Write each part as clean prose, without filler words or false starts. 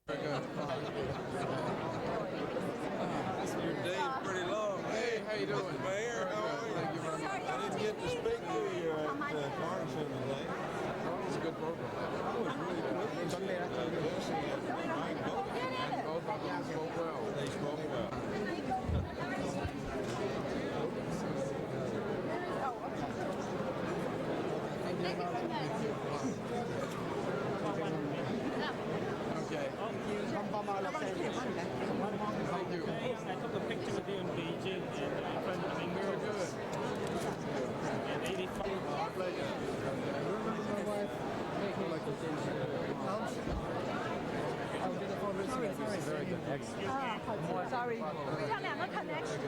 Very good. Your day's pretty long. Hey, how you doing? Mr. Mayor, how are you? Thank you very much. I didn't get to speak to you at Carson today. It's a good program. I was really pleased to see Jesse and Mike both. And both of them spoke well. They spoke well. Okay. Thank you. I took a picture with you in Beijing and in front of the Very good. and 85. Very good. Excellent. Sorry. 这样两个 connection。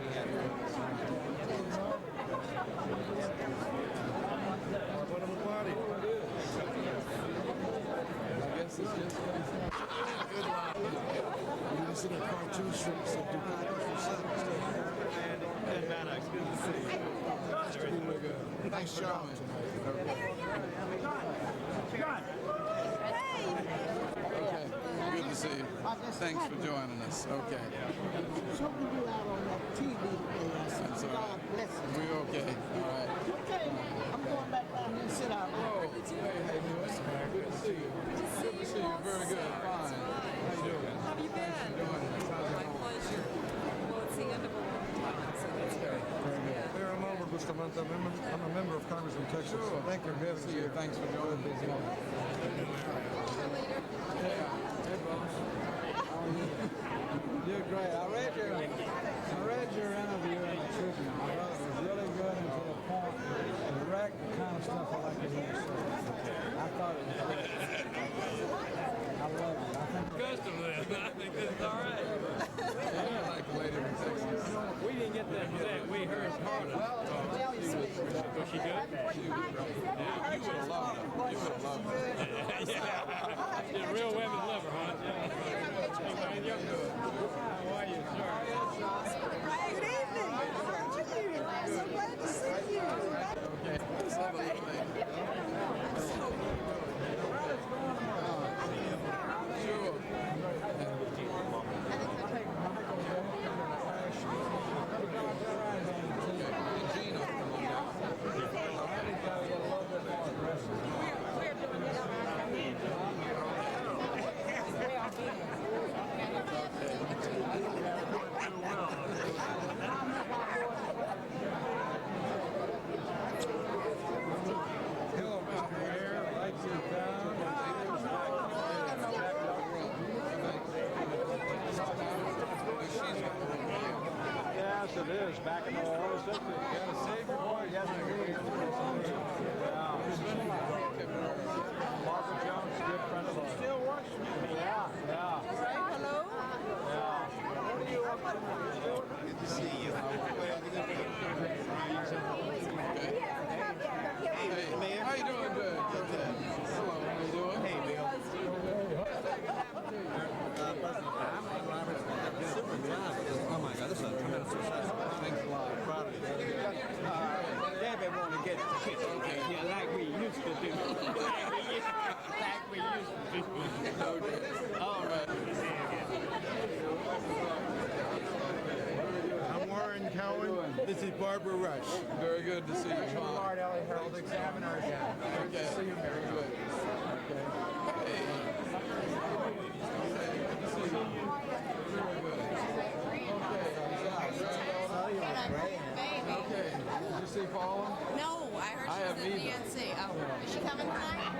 What a party. I guess it's just Good line. You listen to cartoon strips that do And Maddox, good to see you. really good. nice job tonight. Okay. Good to see you. Thanks for joining us. Okay. Something you out on that TV today. That's all God right. bless you. We okay. All right. Okay, I'm going back down there and sit down. Oh, hey, how you doing? Good to see you. Good to see you. Very good. Fine. How you doing? How have you been? How's it going? My pleasure. Well, it's the end of a long time, so that's good. Mayor, I'm Albert Bustamante. I'm a member of Congress in Texas. Sure. Thank you for having us See you. here. Thanks for joining us. Hey, boss. You're great. I read your interview in the Tribune. I thought it was really good and to the point. Direct, the kind of stuff I like to hear. So I thought it was great. I love it. I think Custom then. I think that's all right. I like the lady from Texas. We didn't get that back. We heard part of it. Was she good? You would have loved her. You would have loved her. Yeah. The real women love her, huh? How are you, sir? Good evening. How are you? So glad to see you. Okay. Let's have a little thing. Sure. Gina. We're doing it on Hello, Mr. Mayor. Lights are down. Yes, it is. Back in the war. Gotta save your boy. Yes, Margaret Jones, good friend of ours. Still works with me. Yeah. Hello. Good to see you. Hey, how you doing? Good. Okay. Hello, how you doing? Hey, Bill. Oh my God, this is a tremendous success. Thanks a lot. Proud of you. David want to get the kids. Okay. Yeah, like we used to do. Like we used to do. Okay. All right. I'm Warren Cowan. This is Barbara Rush. Very good to see you. Fine. Ellie Herald Examiner again. Okay. See you, very good. Okay. Hey. Good to see you. Very good. Okay. Did you see Paula? No, I heard I she was haven't at either. DNC. Oh, is she coming tonight?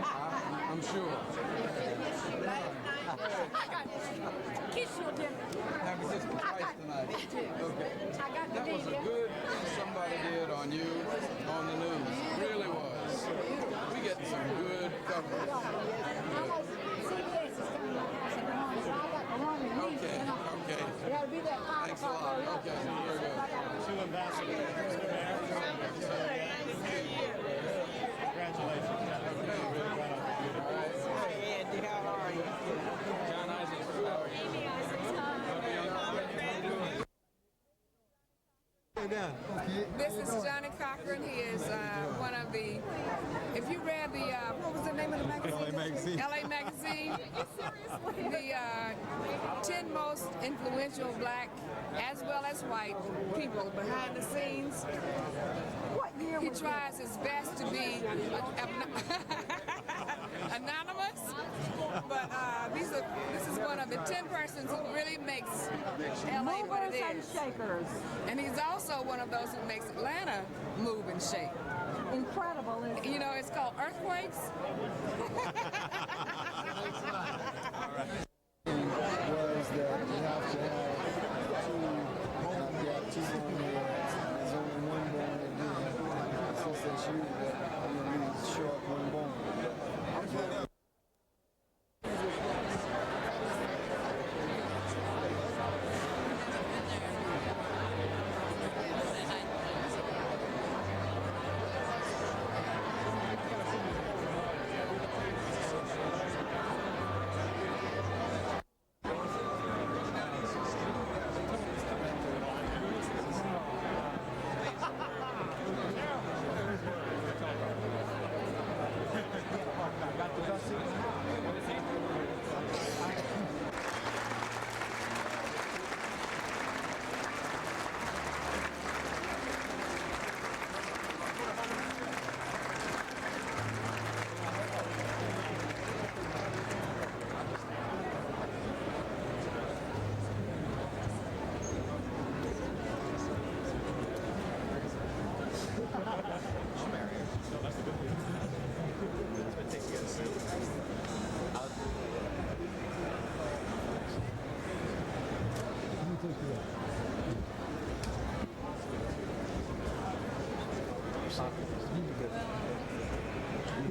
I'm sure. Kiss your dinner. Have you kissed me twice tonight? Me too. Okay. I got the That was a video. good somebody did on you on the news. Really was. We get some good coverage. Okay. Okay. Thanks a lot. Okay. Very good. Two ambassadors. Mr. Mayor. Congratulations. All right. Hey, Andy, how are you? John Isaac. How are you? This is Johnny Cochran. He is one of the, if you read the, what was the name of the magazine? LA Magazine, the 10 most influential black as well as white people behind the scenes. What year He was tries his best to be anonymous, but this is one of the 10 persons who really makes LA what it Movers and is. shakers. And he's also one of those who makes Atlanta move and shake. Incredible, isn't it? You know, it's called earthquakes. Was that you have to have two born there. There's only one born again. Since that's you, that short one born.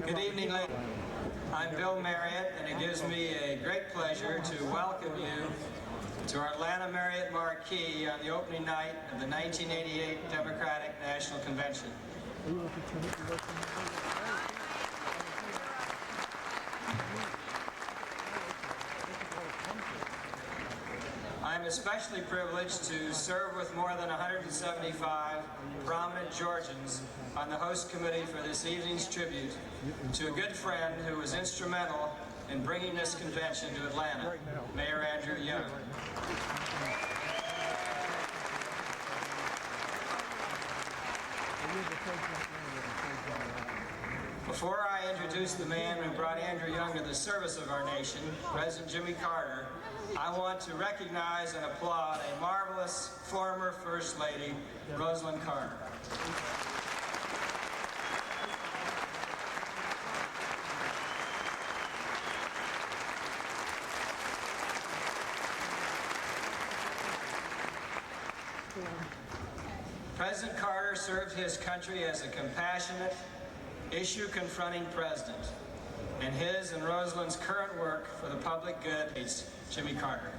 Good evening, ladies. I'm Bill Marriott, and it gives me a great pleasure to welcome you to our Atlanta Marriott Marquee on the opening night of the 1988 Democratic National Convention. I'm especially privileged to serve with more than 175 prominent Georgians on the host committee for this evening's tribute to a good friend who was instrumental in bringing this convention to Atlanta, Mayor Andrew Young. Before I introduce the man who brought Andrew Young to the service of our nation, President Jimmy Carter, I want to recognize and applaud a marvelous former First Lady, Rosalind Carter. President Carter served his country as a compassionate, issue-confronting president, and his and Rosalind's current work for the public good is Jimmy Carter.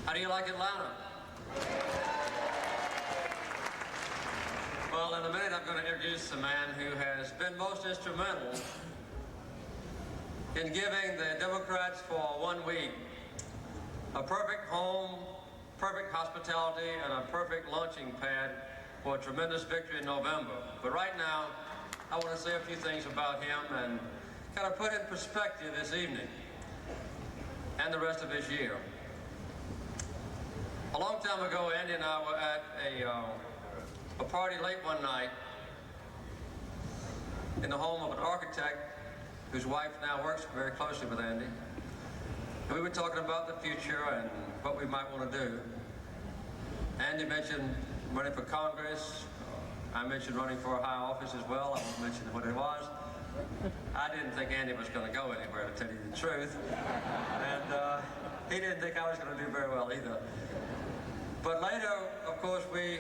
How do you like Atlanta? Well, in a minute I'm going to introduce the man who has been most instrumental in giving the Democrats for 1 week a perfect home, perfect hospitality, and a perfect launching pad for a tremendous victory in November. But right now, I want to say a few things about him and kind of put in perspective this evening and the rest of his year. A long time ago, Andy and I were at a party late one night in the home of an architect whose wife now works very closely with Andy. And we were talking about the future and what we might want to do. Andy mentioned running for Congress. I mentioned running for a high office as well. I won't mention what it was. I didn't think Andy was going to go anywhere, to tell you the truth. And he didn't think I was going to do very well either. But later, of course, we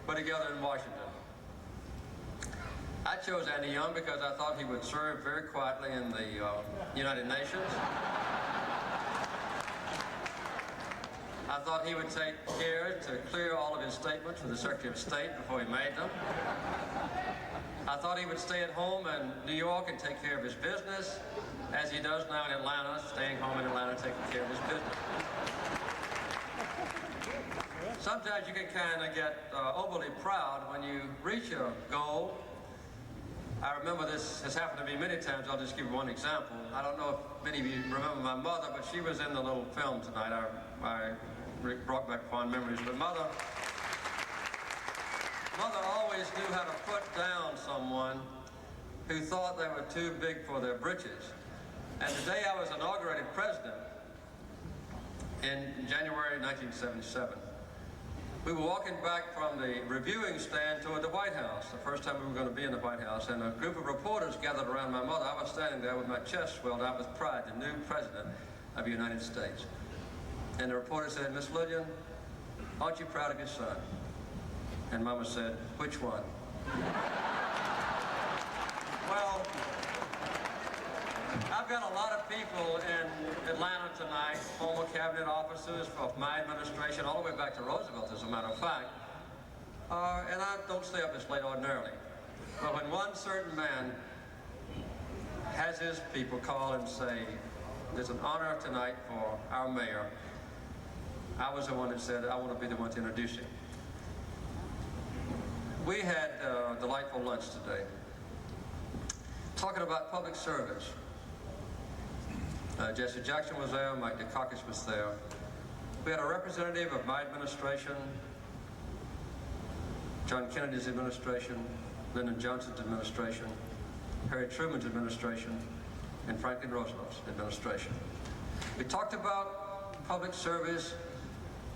were together in Washington. I chose Andy Young because I thought he would serve very quietly in the United Nations. thought he would take care to clear all of his statements with the Secretary of State before he made them. I thought he would stay at home in New York and take care of his business, as he does now in Atlanta, staying home in Atlanta taking care of his business. Sometimes you can kind of get overly proud when you reach a goal. I remember this has happened to me many times. I'll just give you one example. I don't know if many of you remember my mother, but she was in the little film tonight. I brought back fond memories. But mother always knew how to put down someone who thought they were too big for their britches. And the day I was inaugurated president in January 1977, we were walking back from the reviewing stand toward the White House, the first time we were going to be in the White House, and a group of reporters gathered around my mother. I was standing there with my chest swelled out with pride, the new president of the United States. And the reporter said, "Miss Lillian, aren't you proud of your son?" And Mama said, "Which one?" Well, I've got a lot of people in Atlanta tonight, former cabinet officers of my administration, all the way back to Roosevelt, as a matter of fact. And I don't stay up this late ordinarily. But when one certain man has his people call and say, "There's an honor tonight for our mayor," I was the one that said, "I want to be the one to introduce him." We had a delightful lunch today, talking about public service. Jesse Jackson was there, Mike Dukakis was there. We had a representative of my administration, John Kennedy's administration, Lyndon Johnson's administration, Harry Truman's administration, and Franklin Roosevelt's administration. We talked about public service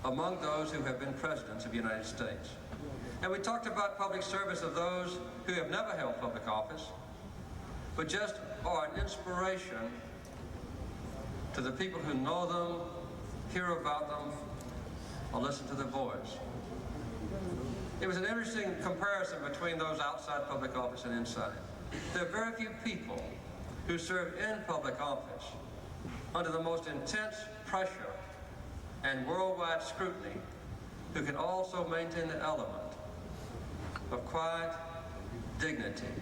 among those who have been presidents of the United States. And we talked about public service of those who have never held public office, but just are an inspiration to the people who know them, hear about them, or listen to their voice. It was an interesting comparison between those outside public office and inside. There are very few people who serve in public office under the most intense pressure and worldwide scrutiny who can also maintain the element of quiet dignity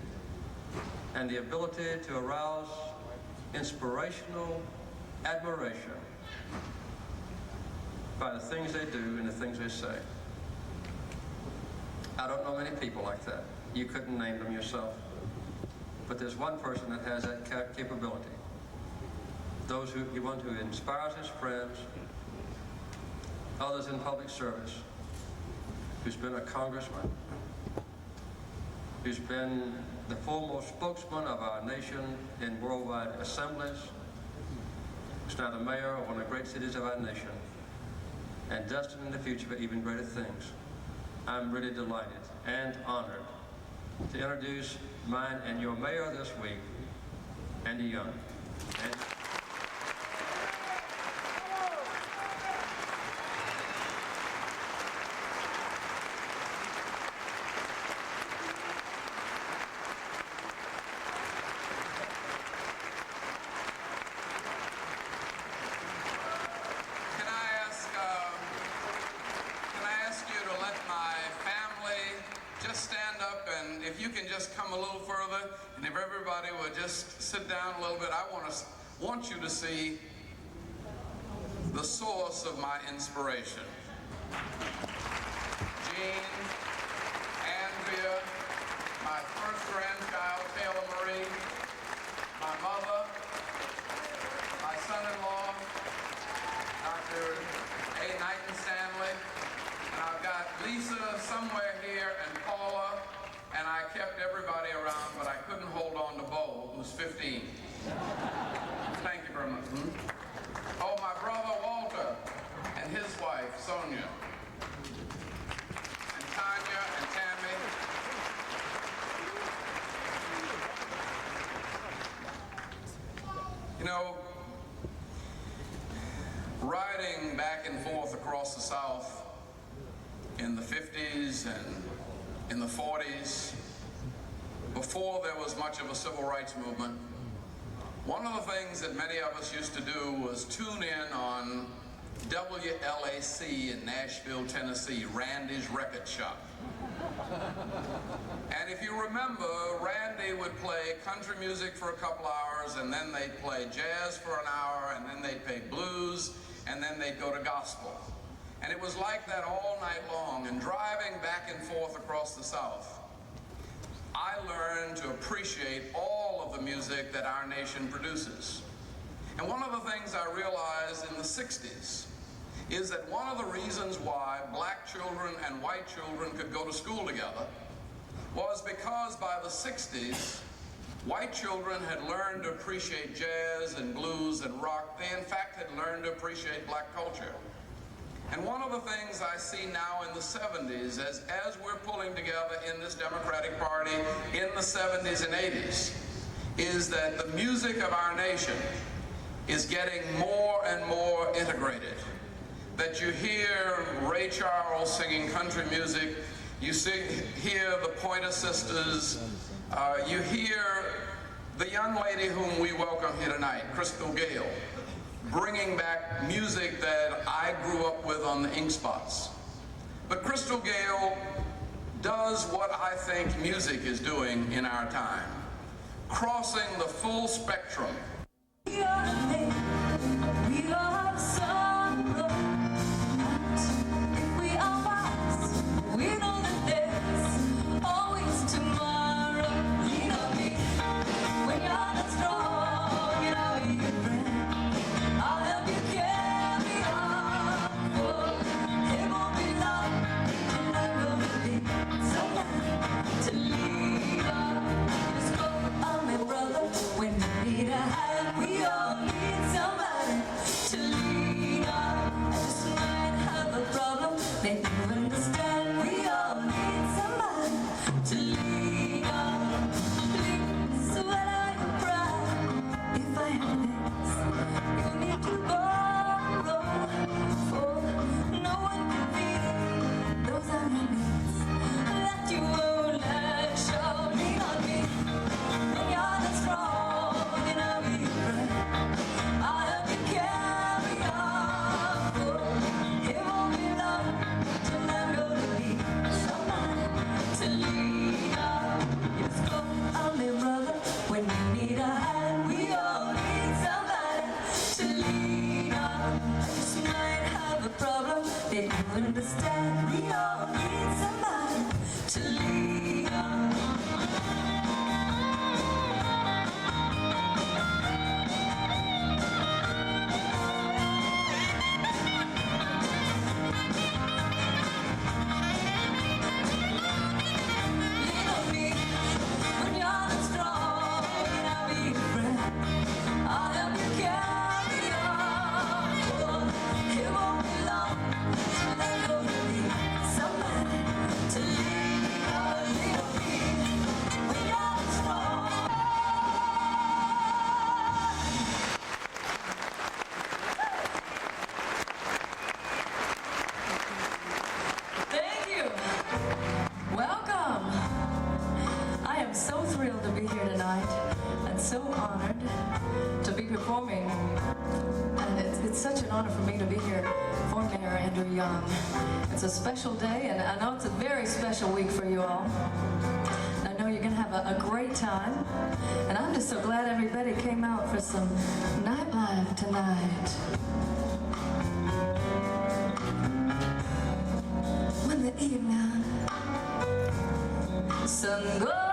and the ability to arouse inspirational admiration by the things they do and the things they say. I don't know many people like that. You couldn't name them yourself. But there's one person that has that capability. The one who inspires his friends, others in public service, who's been a congressman, who's been the foremost spokesman of our nation in worldwide assemblies, who's now the mayor of one of the great cities of our nation, and destined in the future for even greater things. I'm really delighted and honored to introduce mine and your mayor this week, Andy Young. Sit down a little bit. I want you to see the source of my inspiration. Jean, Andrea, my first grandchild, Taylor Marie, my mother, my son-in-law, Dr. A. Knighton Stanley, and I've got Lisa somewhere here and Paula, and I kept everybody around, but I couldn't hold on to Bo, who's 15. Thank you very much. Oh, my brother Walter and his wife, Sonia, and Tanya and Tammy. You know, riding back and forth across the South in the 50s and in the 40s, before there was much of a civil rights movement, one of the things that many of us used to do was tune in on WLAC in Nashville, Tennessee, Randy's Record Shop. And if you remember, Randy would play country music for a couple hours, and then they'd play jazz for an hour, and then they'd play blues, and then they'd go to gospel. And it was like that all night long. And driving back and forth across the South, I learned to appreciate all of the music that our nation produces. And one of the things I realized in the 60s is that one of the reasons why black children and white children could go to school together was because by the 60s, white children had learned to appreciate jazz and blues and rock. They in fact had learned to appreciate black culture. And one of the things I see now in the 70s, as we're pulling together in this Democratic Party in the 70s and 80s, is that the music of our nation is getting more and more integrated. That you hear Ray Charles singing country music, you hear the Pointer Sisters, you hear the young lady whom we welcome here tonight, Crystal Gale, bringing back music that I grew up with on the Ink Spots. But Crystal Gale does what I think music is doing in our time, crossing the full spectrum. We are sorrow, and if we are wise, we know that there's always tomorrow. Lean on me when you're not strong, and I'll be your friend. I'll help you carry on. Oh, it won't be long, and I'm gonna be someone to lean on. Just go on, my brother, when you need a hand. We all need somebody to lean on. I just might have a problem, maybe you understand. We all need somebody to lean on. Please, when I cry, if I have this, you need to borrow. For no one can feel those are your needs that you won't let show. Lean on me when you're not strong, and I'll be your friend. I'll help you carry on. Oh, it won't be long till I'm gonna be someone to lean on. Just go on me, brother, when you need a hand. We all need somebody to lean on. I just might have a problem that you understand. We all need somebody to lean on. Lean on me when you're not strong, and I'll be your friend. I'll help you carry on. Oh, it won't be long till I'm gonna be somebody to lean on. Lean on me when you're not strong. Thank you. Welcome. I am so thrilled to be here tonight and so honored to be performing. And it's such an honor for me to be here for Mayor Andrew Young. It's a special day, and I know it's a very special week for you all. I know you're going to have a great time. And I'm just so glad everybody came out for some nightlife tonight. When the evening sun goes